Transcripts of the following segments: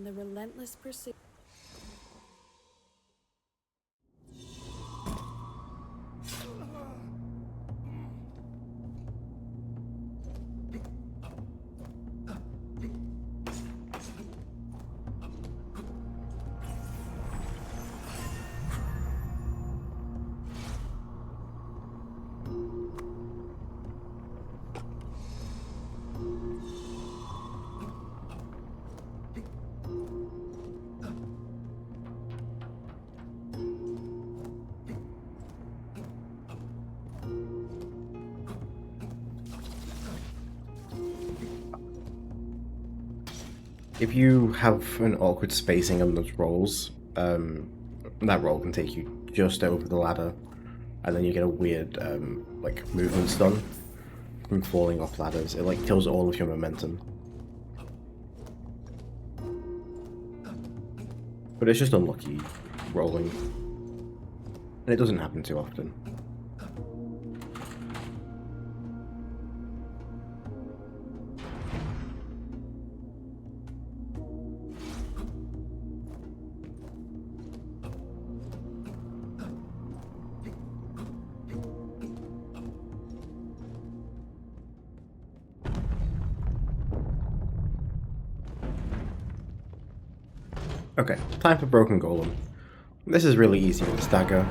the relentless pursuit. If you have an awkward spacing on those rolls, that roll can take you just over the ladder, and then you get a weird like movement stun from falling off ladders. It like kills all of your momentum. But it's just unlucky rolling, and it doesn't happen too often. Okay, time for Broken Golem. This is really easy with the stagger.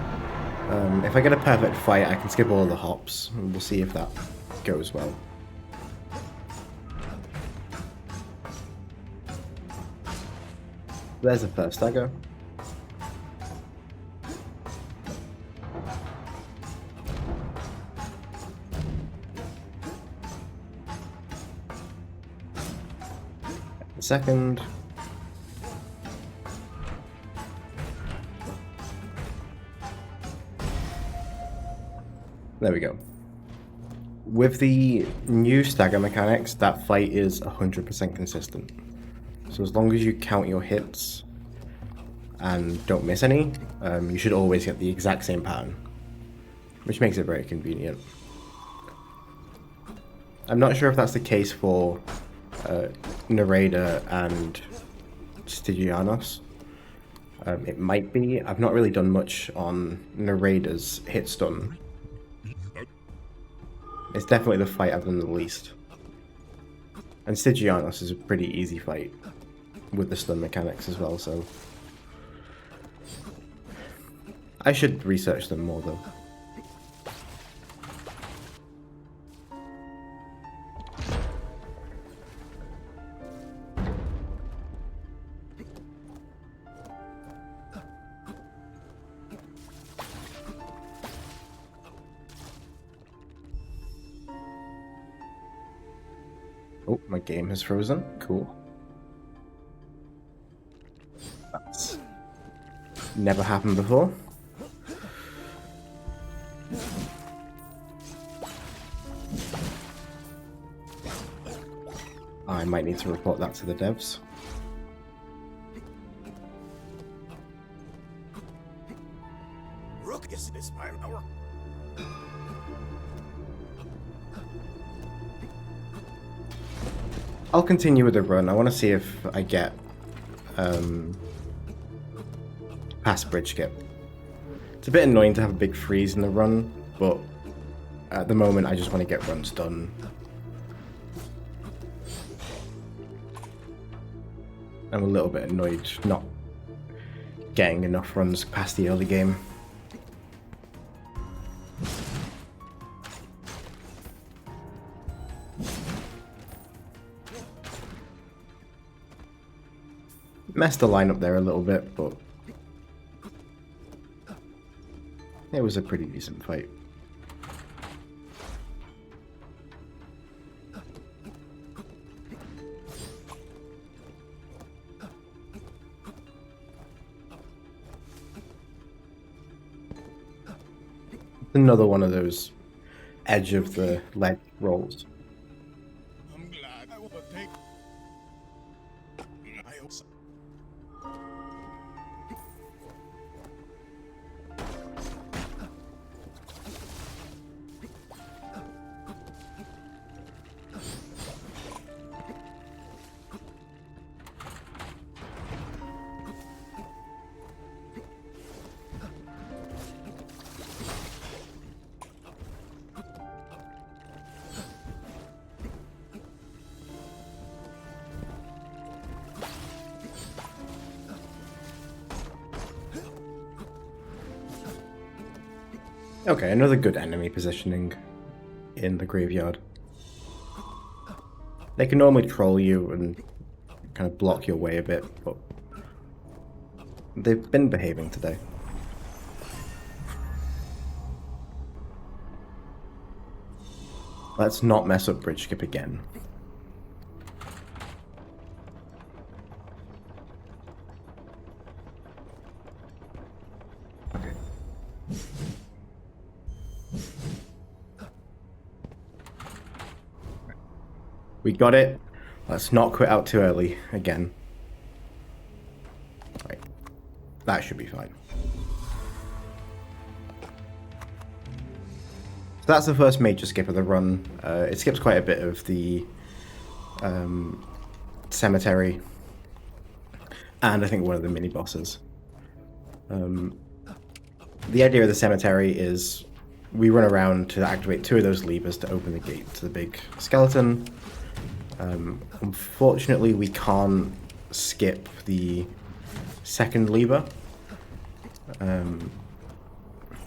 If I get a perfect fight, I can skip all of the hops, and we'll see if that goes well. There's the first stagger. The second. There we go. With the new stagger mechanics, that fight is 100% consistent. So as long as you count your hits and don't miss any, you should always get the exact same pattern, which makes it very convenient. I'm not sure if that's the case for Nareda and Stygianos. It might be. I've not really done much on Nareda's hit stun. It's definitely the fight I've done the least. And Stygianos is a pretty easy fight with the stun mechanics as well, so I should research them more though. Oh, my game has frozen. Cool. That's never happened before. I might need to report that to the devs. I'll continue with the run. I want to see if I get past bridge skip. It's a bit annoying to have a big freeze in the run, but at the moment I just want to get runs done. I'm a little bit annoyed not getting enough runs past the early game. Messed the lineup there a little bit, but it was a pretty decent fight. Another one of those edge of the leg rolls. I'm glad I will take. I also. Okay, another good enemy positioning in the graveyard. They can normally troll you and kind of block your way a bit, but they've been behaving today. Let's not mess up Bridge Skip again. Okay. We got it. Let's not quit out too early again. Right. That should be fine. So that's the first major skip of the run. It skips quite a bit of the cemetery and I think one of the mini bosses. The idea of the cemetery is we run around to activate 2 of those levers to open the gate to the big skeleton. Unfortunately, we can't skip the second lever. I'm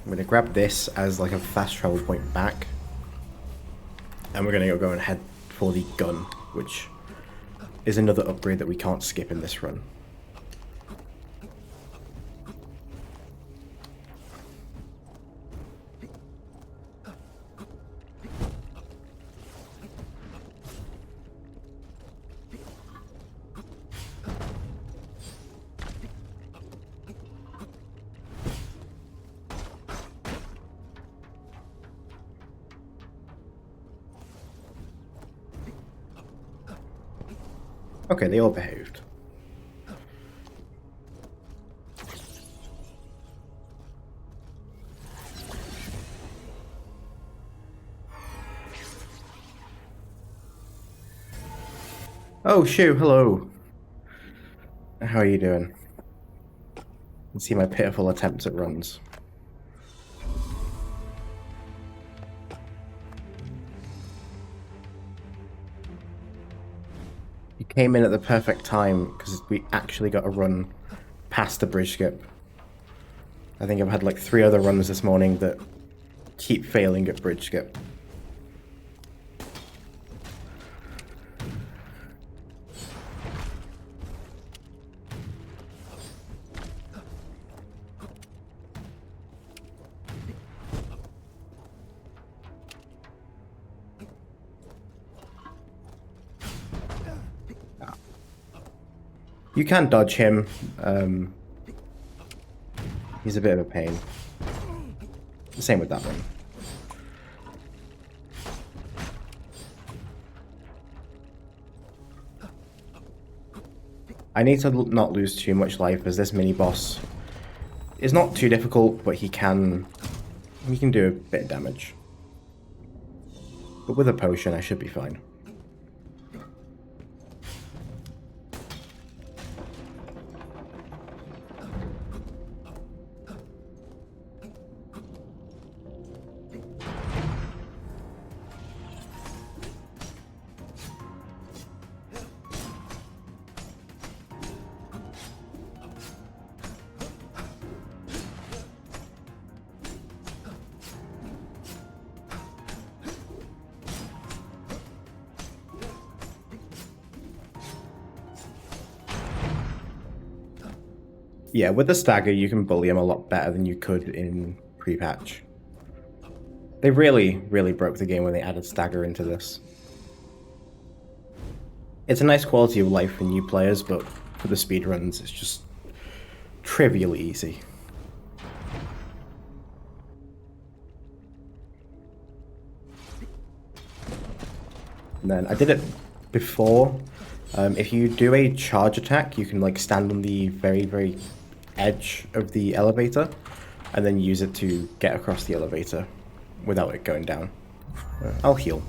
going to grab this as like a fast travel point back. And we're going to go and head for the gun, which is another upgrade that we can't skip in this run. Okay, they all behaved. Oh, Shu, hello. How are you doing? You can see my pitiful attempts at runs. You came in at the perfect time because we actually got a run past the bridge skip. I think I've had like 3 other runs this morning that keep failing at bridge skip. You can dodge him. He's a bit of a pain. Same with that one. I need to not lose too much life as this mini boss is not too difficult, but he can do a bit of damage. But with a potion, I should be fine. Yeah, with the stagger, you can bully him a lot better than you could in pre-patch. They really, really broke the game when they added stagger into this. It's a nice quality of life for new players, but for the speedruns, it's just trivially easy. And then I did it before. If you do a charge attack, you can like stand on the very, very edge of the elevator and then use it to get across the elevator without it going down. I'll heal.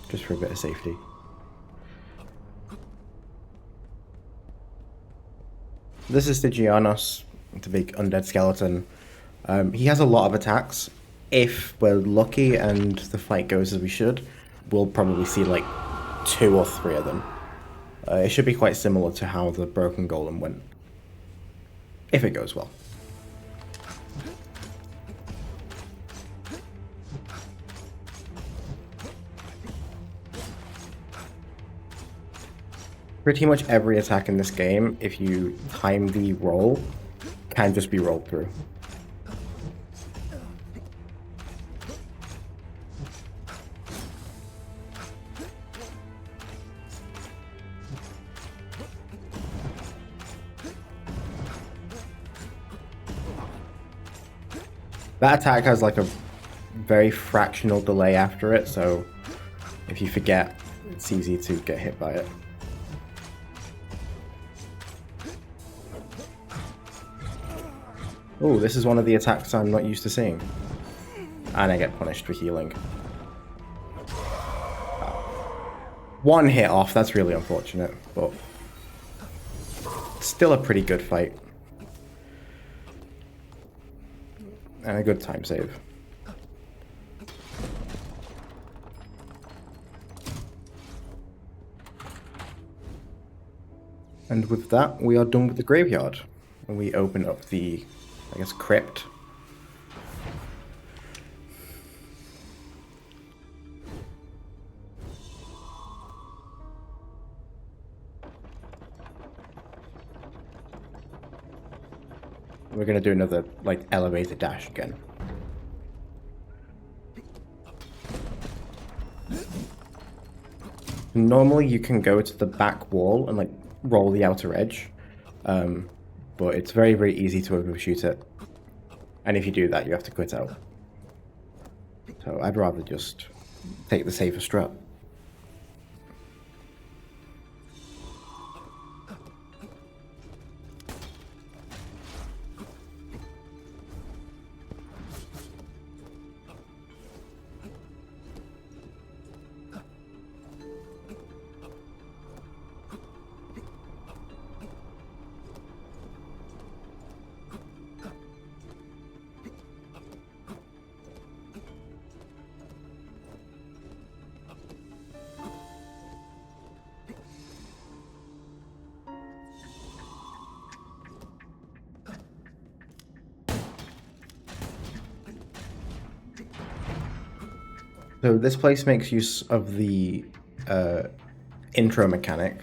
Just for a bit of safety. This is Stygianos, the big undead skeleton. He has a lot of attacks. If we're lucky and the fight goes as we should, we'll probably see like 2 or 3 of them. It should be quite similar to how the Broken Golem went. If it goes well. Pretty much every attack in this game, if you time the roll, can just be rolled through. That attack has like a very fractional delay after it, so if you forget, it's easy to get hit by it. Oh, this is one of the attacks I'm not used to seeing. And I get punished for healing. One hit off, that's really unfortunate, but still a pretty good fight. And a good time save. And with that, we are done with the graveyard. And we open up the, I guess, crypt. We're gonna do another, like, elevator dash again. Normally you can go to the back wall and, like, roll the outer edge. But it's very, very easy to overshoot it. And if you do that, you have to quit out. So I'd rather just take the safest route. So this place makes use of the intro mechanic.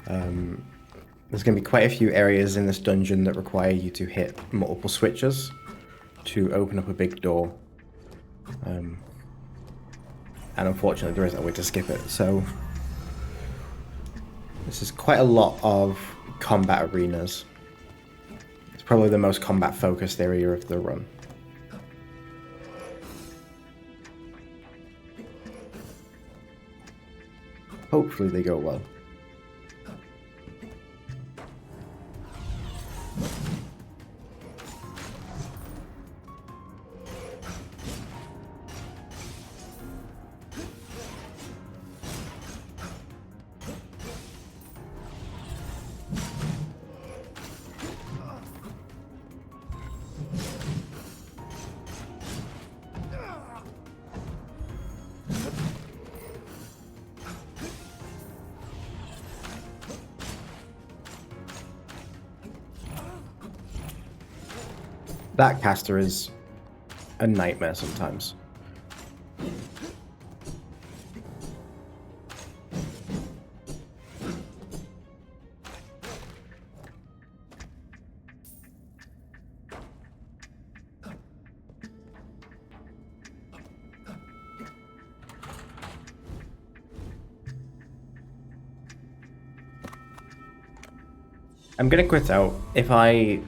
There's going to be quite a few areas in this dungeon that require you to hit multiple switches to open up a big door. And unfortunately there isn't a way to skip it, so this is quite a lot of combat arenas. It's probably the most combat focused area of the run. Hopefully they go well. That caster is a nightmare sometimes. I'm gonna quit out. If I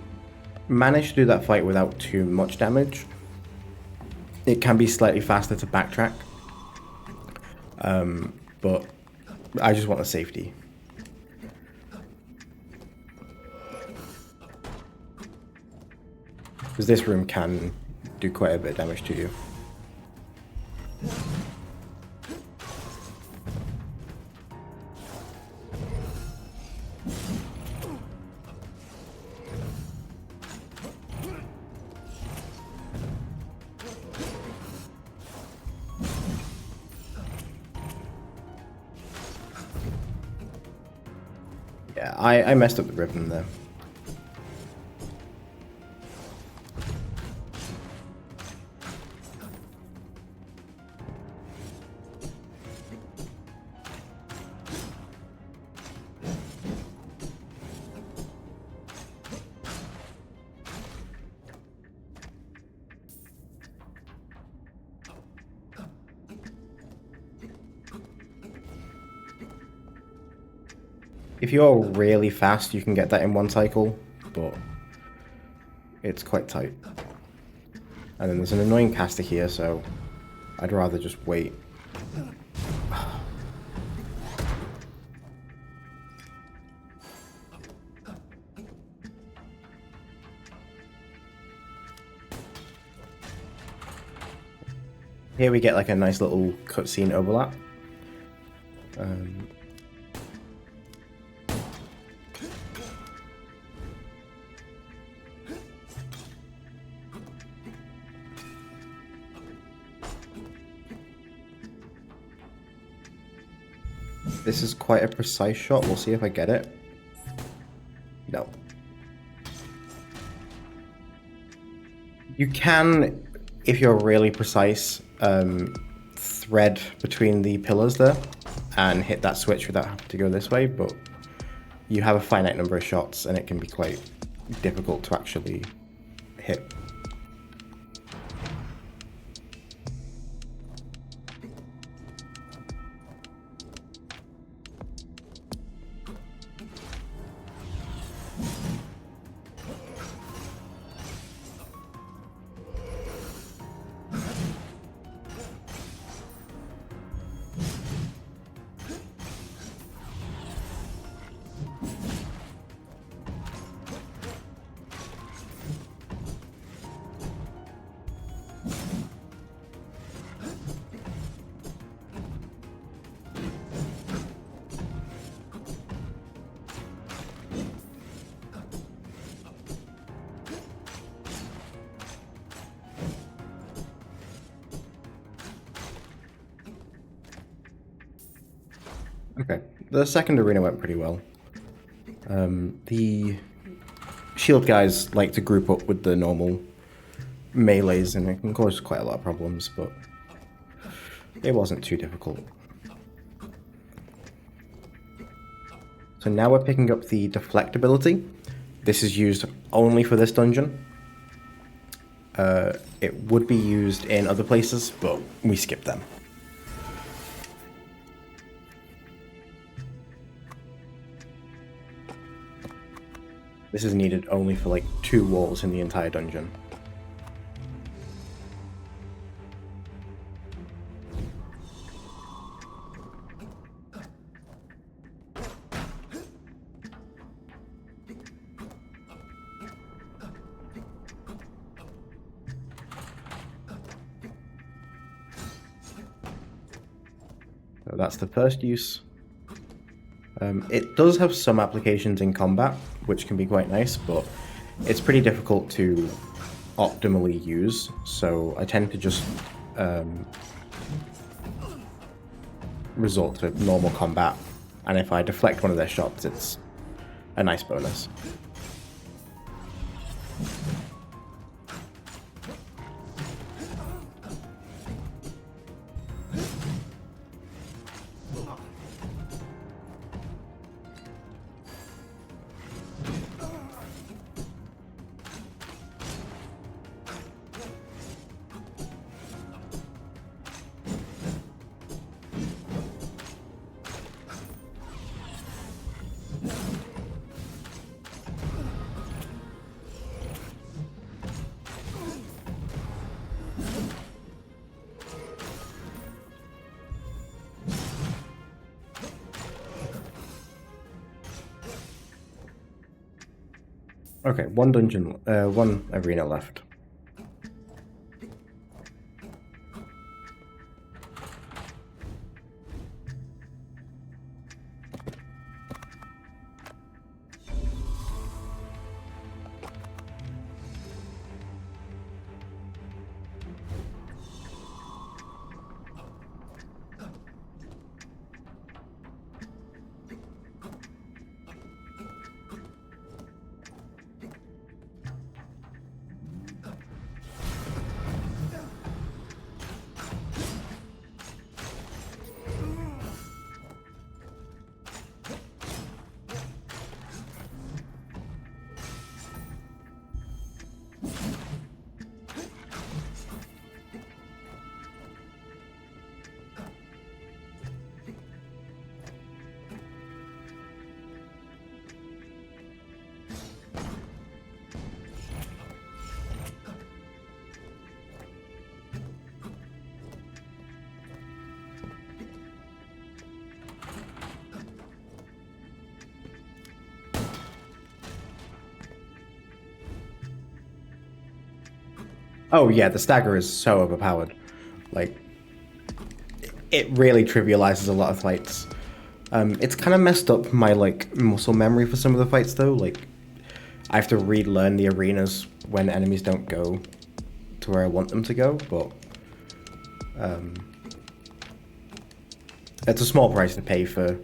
manage to do that fight without too much damage, it can be slightly faster to backtrack. But I just want the safety. Because this room can do quite a bit of damage to you. Yeah, I messed up the rhythm there. If you're really fast, you can get that in one cycle, but it's quite tight. And then there's an annoying caster here, so I'd rather just wait. Here we get like a nice little cutscene overlap. This is quite a precise shot. We'll see if I get it. No. You can, if you're really precise, thread between the pillars there and hit that switch without having to go this way, but you have a finite number of shots and it can be quite difficult to actually hit. Okay, the second arena went pretty well. The shield guys like to group up with the normal melees and it can cause quite a lot of problems, but it wasn't too difficult. So now we're picking up the deflect ability. This is used only for this dungeon. It would be used in other places, but we skipped them. This is needed only for like 2 walls in the entire dungeon. So that's the first use. It does have some applications in combat, which can be quite nice, but it's pretty difficult to optimally use, so I tend to just resort to normal combat, and if I deflect one of their shots, it's a nice bonus. Okay, one arena left. Oh yeah, the stagger is so overpowered. Like, it really trivializes a lot of fights. It's kind of messed up my like muscle memory for some of the fights though. Like, I have to relearn the arenas when enemies don't go to where I want them to go, but it's a small price to pay for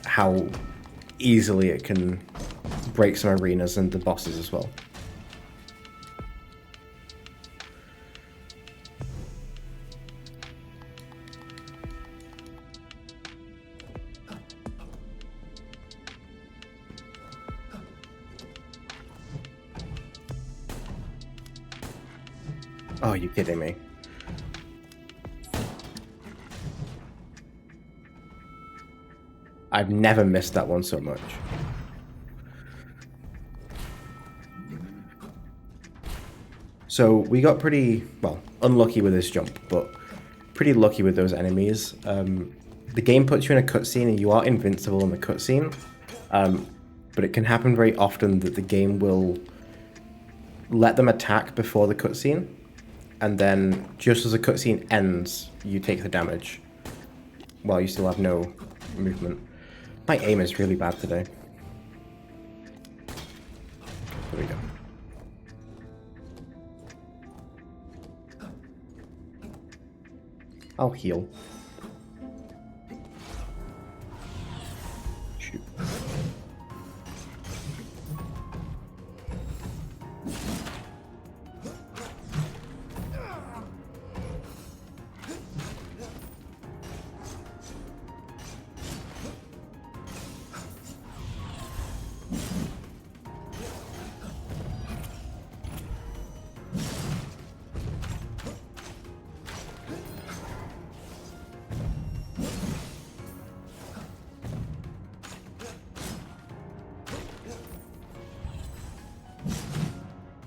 how easily it can break some arenas and the bosses as well. Oh, you kidding me? I've never missed that one so much. So we got pretty, well, unlucky with this jump, but pretty lucky with those enemies. The game puts you in a cutscene and you are invincible in the cutscene, but it can happen very often that the game will let them attack before the cutscene, and then just as the cutscene ends, you take the damage while you still have no movement. My aim is really bad today. There we go. I'll heal. Shoot.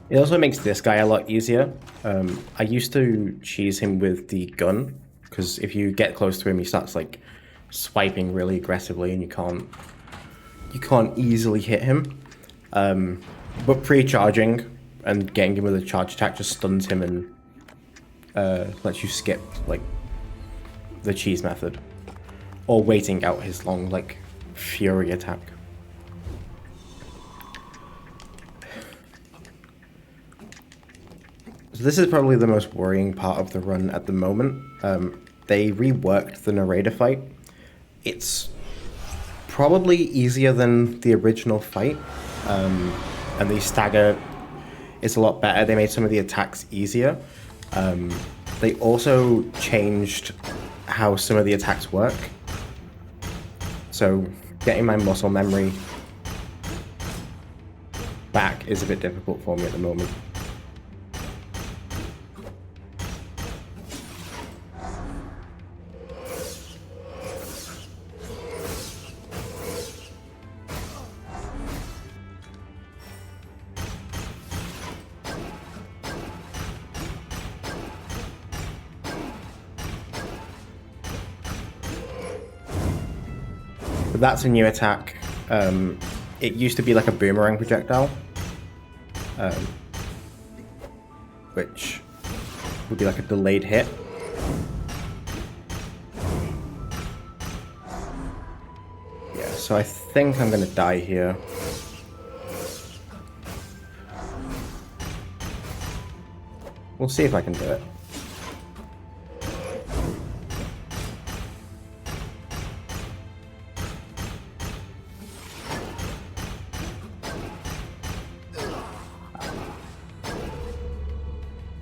It also makes this guy a lot easier. I used to cheese him with the gun, because if you get close to him, he starts like swiping really aggressively, and you can't easily hit him. But pre-charging and getting him with a charge attack just stuns him and lets you skip like the cheese method, or waiting out his long like fury attack. So this is probably the most worrying part of the run at the moment. They reworked the narrator fight. It's probably easier than the original fight, and the stagger is a lot better. They made some of the attacks easier. They also changed how some of the attacks work. So getting my muscle memory back is a bit difficult for me at the moment. But that's a new attack. It used to be like a boomerang projectile, which would be like a delayed hit. Yeah, so I think I'm gonna die here. We'll see if I can do it.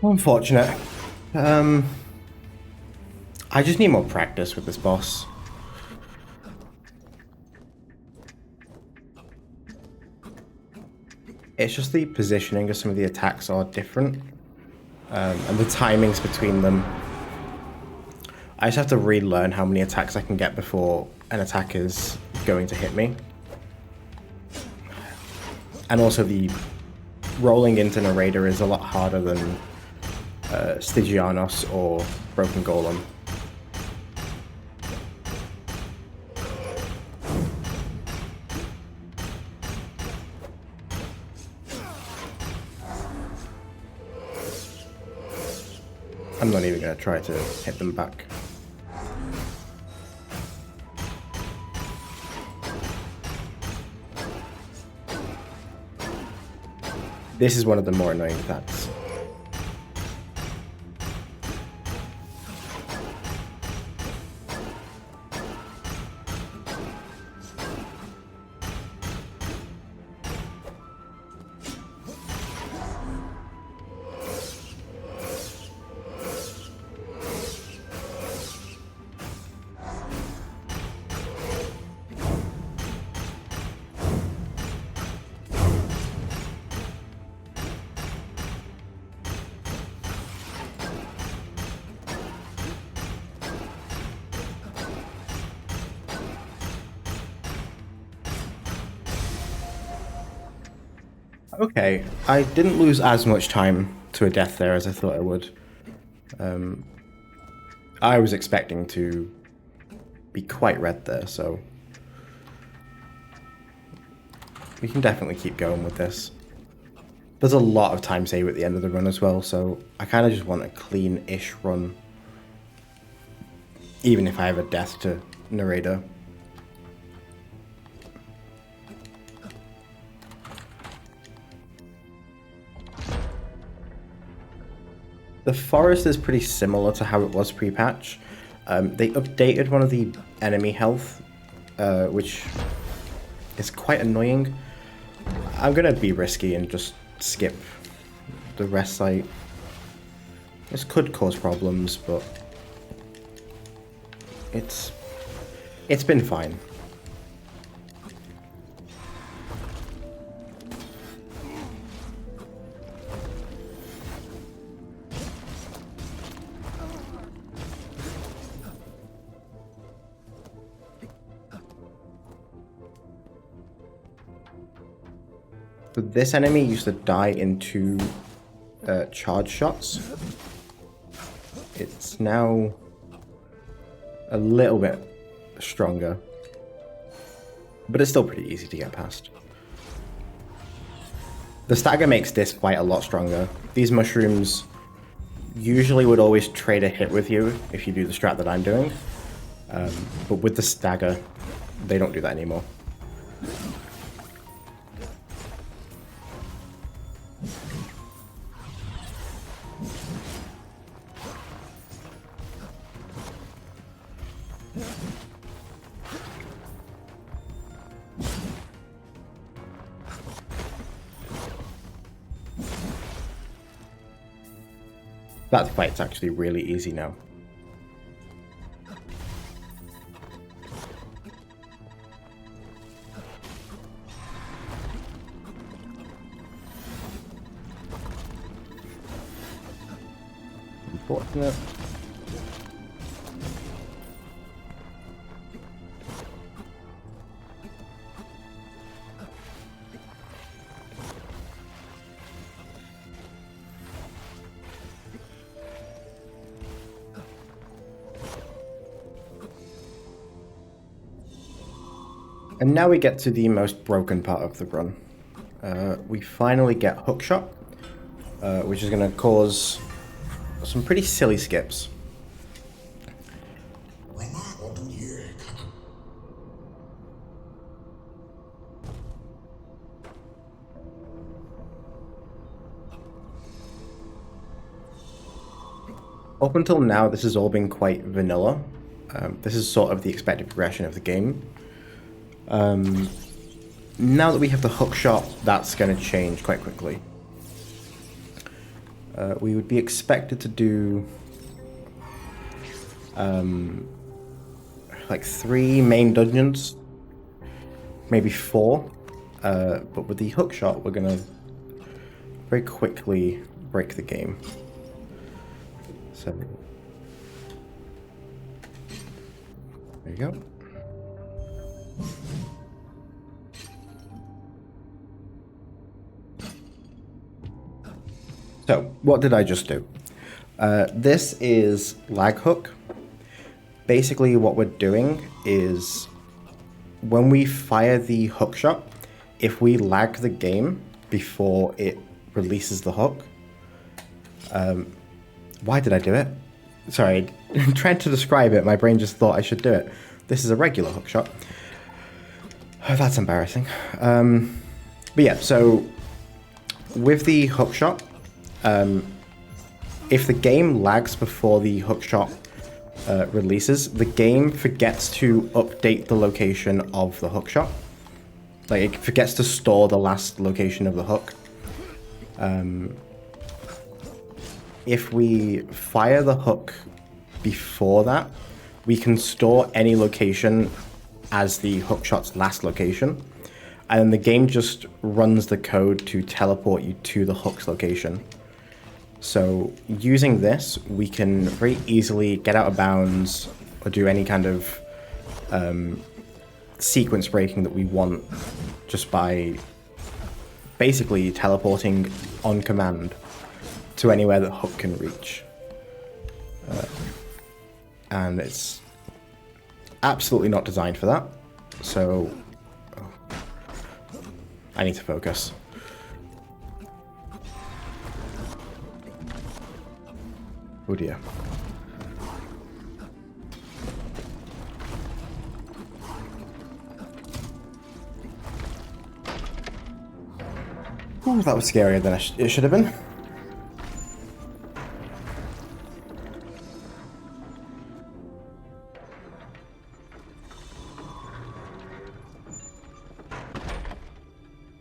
Unfortunate. I just need more practice with this boss. It's just the positioning of some of the attacks are different, and the timings between them. I just have to relearn how many attacks I can get before an attack is going to hit me. And also the rolling into narrator is a lot harder than Stygianos or Broken Golem. I'm not even going to try to hit them back. This is one of the more annoying attacks. Okay, I didn't lose as much time to a death there as I thought I would. I was expecting to be quite red there, so we can definitely keep going with this. There's a lot of time save at the end of the run as well, so I kind of just want a clean-ish run, even if I have a death to Narada. The forest is pretty similar to how it was pre-patch. They updated one of the enemy health, which is quite annoying. I'm gonna be risky and just skip the rest site. This could cause problems, but it's been fine. So this enemy used to die in 2 charge shots. It's now a little bit stronger, but it's still pretty easy to get past. The stagger makes this fight a lot stronger. These mushrooms usually would always trade a hit with you if you do the strat that I'm doing, but with the stagger, they don't do that anymore. That fight's actually really easy now. Unfortunate. And now we get to the most broken part of the run. We finally get Hookshot, which is going to cause some pretty silly skips. Up until now, this has all been quite vanilla. This is sort of the expected progression of the game. Now that we have the hookshot, that's going to change quite quickly. We would be expected to do like 3 main dungeons, maybe 4, but with the hookshot we're going to very quickly break the game. So there you go. So, what did I just do? This is lag hook. Basically, what we're doing is when we fire the hook shot, if we lag the game before it releases the hook, Why did I do it? Sorry, trying to describe it, my brain just thought I should do it. This is a regular hookshot. Oh, that's embarrassing. But yeah, so with the hookshot, if the game lags before the hookshot releases, the game forgets to update the location of the hookshot. Like, it forgets to store the last location of the hook. If we fire the hook before that, we can store any location as the hookshot's last location, and then the game just runs the code to teleport you to the hook's location. So using this, we can very easily get out of bounds or do any kind of sequence breaking that we want just by basically teleporting on command to anywhere that hook can reach. And it's absolutely not designed for that. So I need to focus. Oh dear. Oh, that was scarier than it should have been.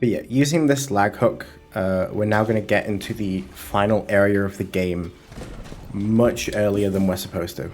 But yeah, using this lag hook, we're now going to get into the final area of the game much earlier than we're supposed to.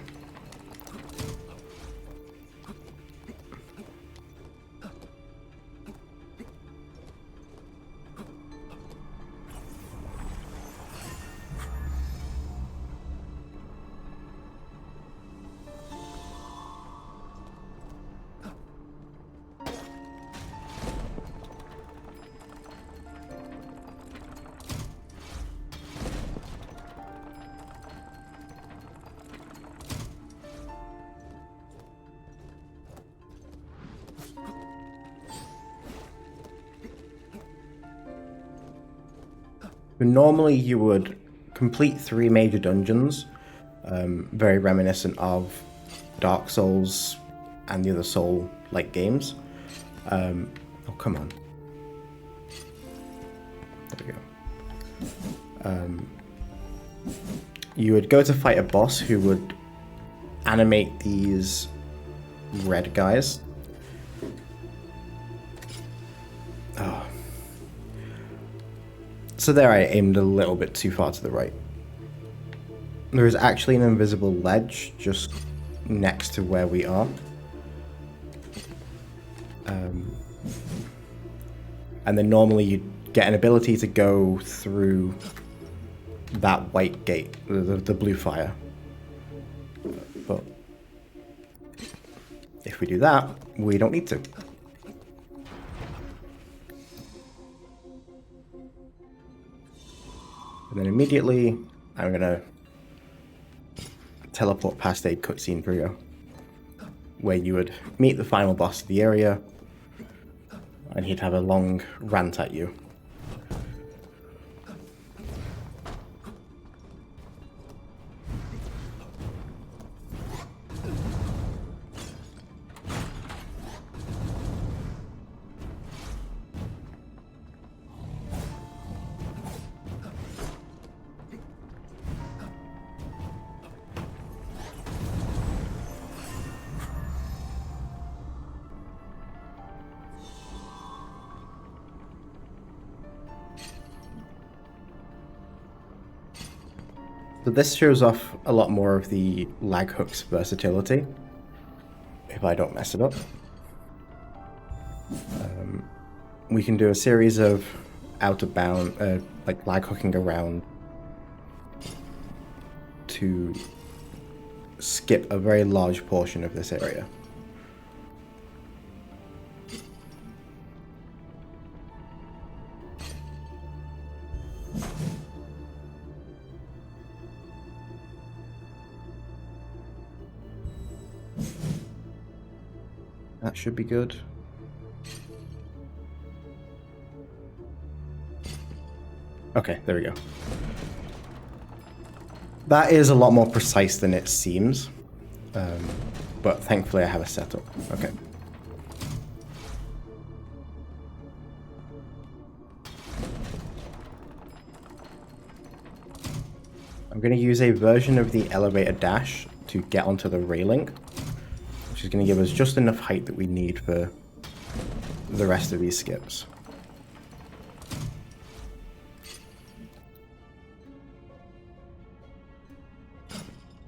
Normally you would complete 3 major dungeons, very reminiscent of Dark Souls and the other Soul-like games. Oh, come on. There we go. You would go to fight a boss who would animate these red guys. Oh. So there I aimed a little bit too far to the right. There is actually an invisible ledge just next to where we are. And then normally you get an ability to go through that white gate, the blue fire. But if we do that, we don't need to. And then immediately, I'm gonna teleport past a cutscene for you, where you would meet the final boss of the area, and he'd have a long rant at you. So this shows off a lot more of the lag hook's versatility, if I don't mess it up. We can do a series of out of bound, like lag hooking around to skip a very large portion of this area. That should be good. Okay, there we go. That is a lot more precise than it seems. But thankfully I have a setup. Okay. I'm going to use a version of the elevator dash to get onto the railing, which is going to give us just enough height that we need for the rest of these skips.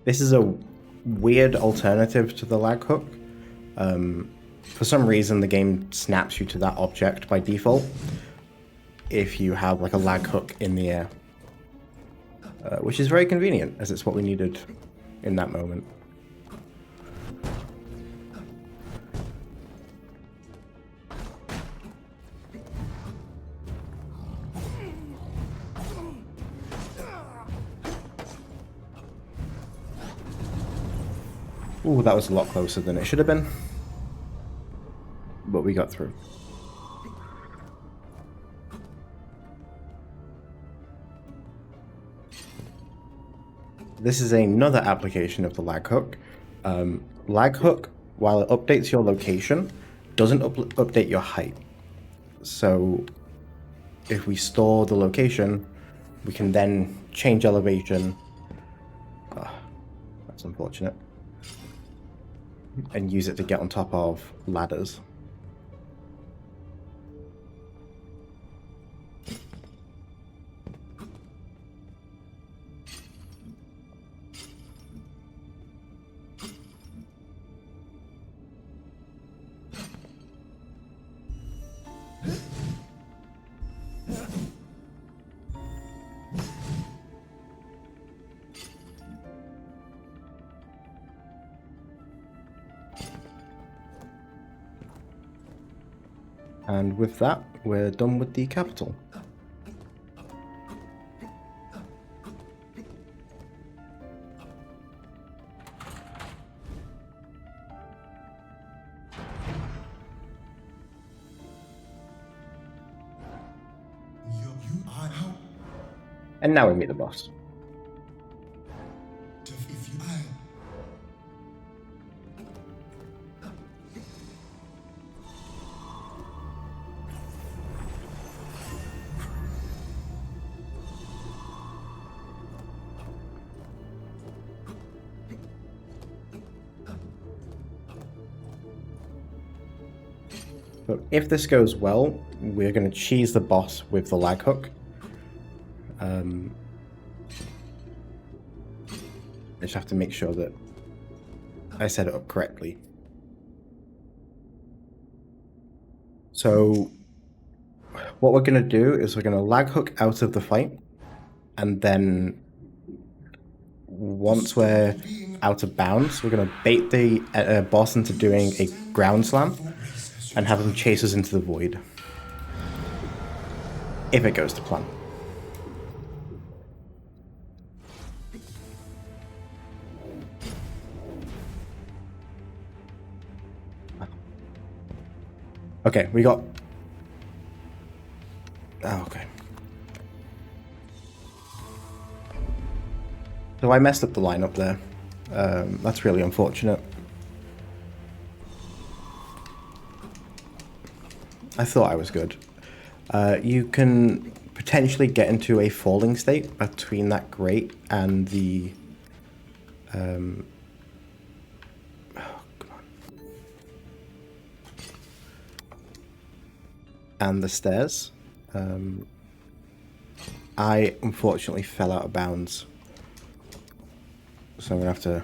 This is a weird alternative to the lag hook. For some reason, the game snaps you to that object by default if you have like a lag hook in the air, which is very convenient as it's what we needed in that moment. Ooh, that was a lot closer than it should have been. But we got through. This is another application of the lag hook. Lag hook, while it updates your location, doesn't update your height. So if we store the location, we can then change elevation. That's unfortunate. And use it to get on top of ladders. And with that, we're done with the capital. And now we meet the boss. So if this goes well, we're going to cheese the boss with the lag hook. I just have to make sure that I set it up correctly. So what we're going to do is we're going to lag hook out of the fight, and then once we're out of bounds, we're going to bait the boss into doing a ground slam and have him chase us into the void. If it goes to plan. Okay, we got... Oh, okay. So I messed up the lineup there. That's really unfortunate. I thought I was good. You can potentially get into a falling state between that grate and the... oh, come on. And the stairs. I unfortunately fell out of bounds. So I'm going to have to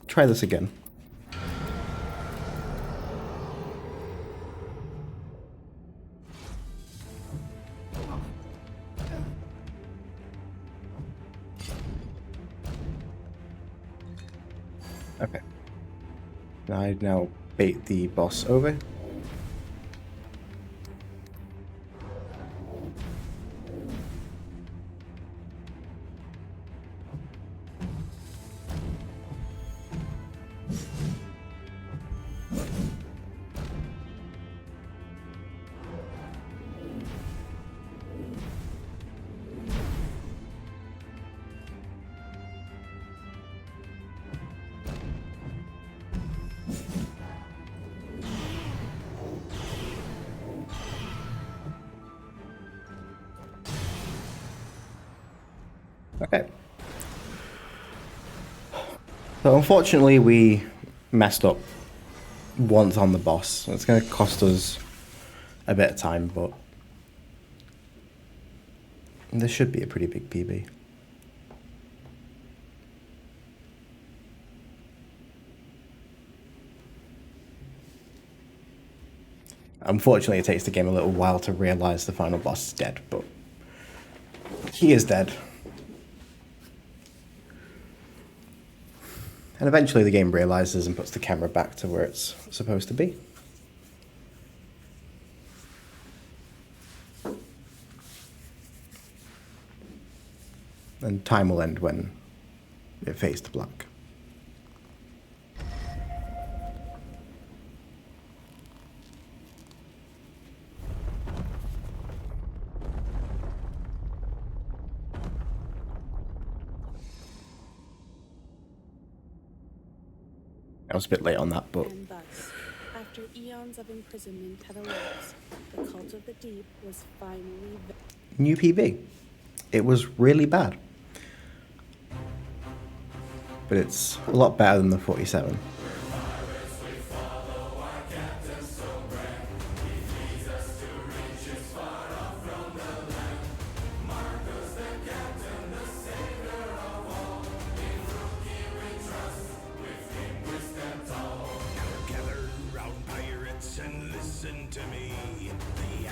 try this again. Okay. I now bait the boss over. Okay. So unfortunately we messed up once on the boss. It's going to cost us a bit of time, but this should be a pretty big PB. Unfortunately, it takes the game a little while to realize the final boss is dead, but he is dead. And eventually the game realizes and puts the camera back to where it's supposed to be. And time will end when it fades to black. I was a bit late on that, but And thus, after eons of imprisonment had elapsed, the Cult of the Deep was finally new PB. It was really bad. But it's a lot better than the 47. Gather round pirates and listen to me. The